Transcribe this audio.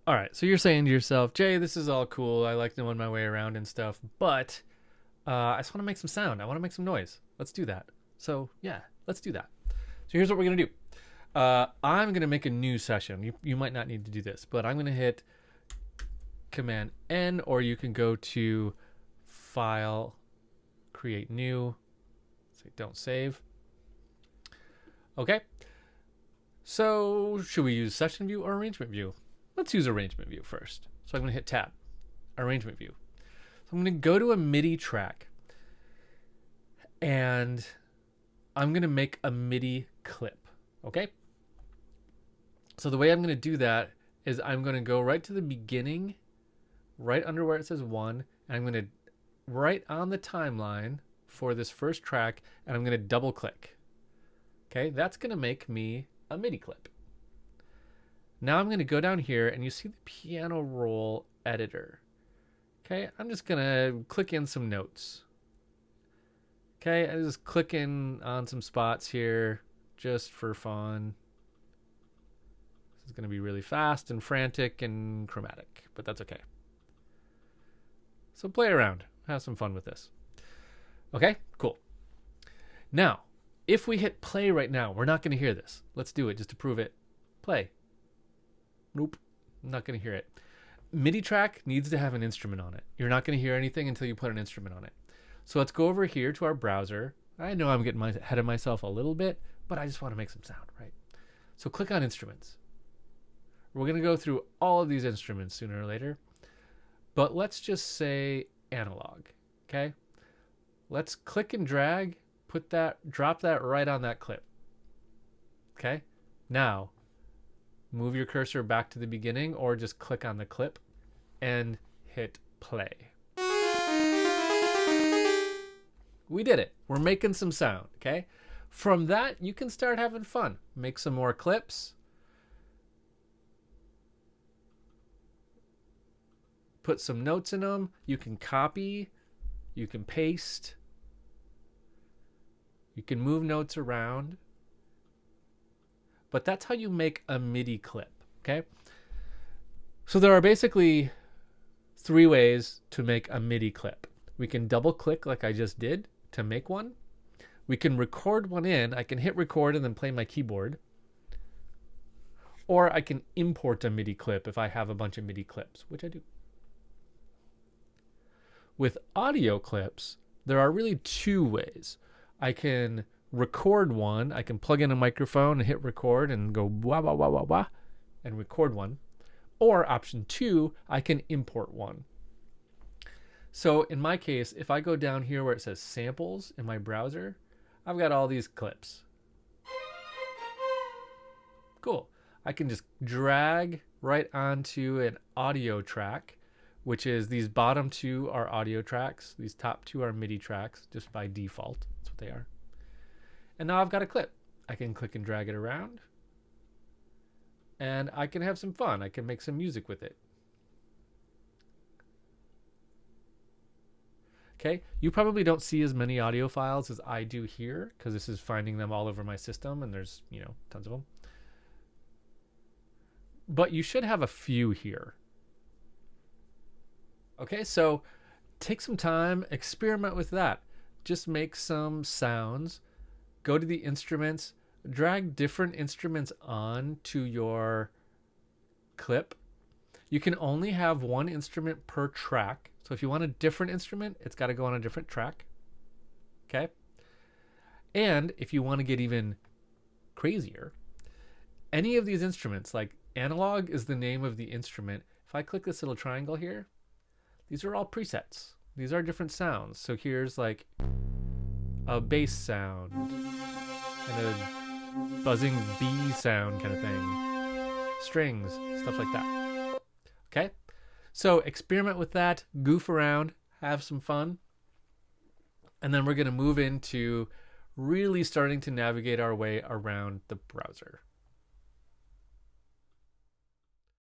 All right, so you're saying to yourself, Jay, this is all cool. I like knowing my way around and stuff, but I just want to make some sound. I want to make some noise. Let's do that. So yeah, let's do that. So here's what we're gonna do. I'm gonna make a new session. You might not need to do this, but I'm gonna hit Command N, or you can go to File, Create New. Say don't save. Okay. So should we use Session View or Arrangement View? Let's use Arrangement View first. So I'm going to hit Tab, Arrangement View. So I'm going to go to a MIDI track, and I'm going to make a MIDI clip. Okay. So the way I'm going to do that is I'm going to go right to the beginning, right under where it says 1, and I'm going to right on the timeline for this first track, and I'm going to double click. Okay, that's going to make me a MIDI clip. Now I'm going to go down here, and you see the piano roll editor. Okay, I'm just going to click in some notes. Okay, I'm just clicking on some spots here just for fun. This is going to be really fast and frantic and chromatic, but that's okay. So play around, have some fun with this. Okay, cool. Now, if we hit play right now, we're not going to hear this. Let's do it just to prove it. Play. Nope, I'm not going to hear it. MIDI track needs to have an instrument on it. You're not going to hear anything until you put an instrument on it. So let's go over here to our browser. I know I'm getting ahead of myself a little bit, but I just want to make some sound, right? So click on Instruments. We're going to go through all of these instruments sooner or later, but let's just say analog, okay? Let's click and drag, drop that right on that clip. Okay? Now, move your cursor back to the beginning or just click on the clip and hit play. We did it. We're making some sound, okay? From that, you can start having fun. Make some more clips. Put some notes in them. You can copy. You can paste. You can move notes around. But that's how you make a MIDI clip, okay? So there are basically 3 ways to make a MIDI clip. We can double click like I just did to make one. We can record one in. I can hit record and then play my keyboard. Or I can import a MIDI clip if I have a bunch of MIDI clips, which I do. With audio clips, there are really 2 ways. I can record one. I can plug in a microphone and hit record and go wah, wah, wah, wah, wah, and record one. Or option 2, I can import one. So in my case, if I go down here where it says samples in my browser, I've got all these clips. Cool. I can just drag right onto an audio track, which is these bottom 2 are audio tracks. These top 2 are MIDI tracks, just by default. That's what they are. And now I've got a clip. I can click and drag it around. And I can have some fun. I can make some music with it. Okay, you probably don't see as many audio files as I do here, because this is finding them all over my system, and there's, tons of them. But you should have a few here. Okay, so take some time, experiment with that. Just make some sounds. Go to the instruments, drag different instruments on to your clip. You can only have one instrument per track. So if you want a different instrument, it's got to go on a different track. Okay? And if you want to get even crazier, any of these instruments, like analog is the name of the instrument. If I click this little triangle here, these are all presets. These are different sounds. So here's like a bass sound and a buzzing bee sound kind of thing. Strings, stuff like that. Okay? So experiment with that, goof around, have some fun. And then we're going to move into really starting to navigate our way around the browser.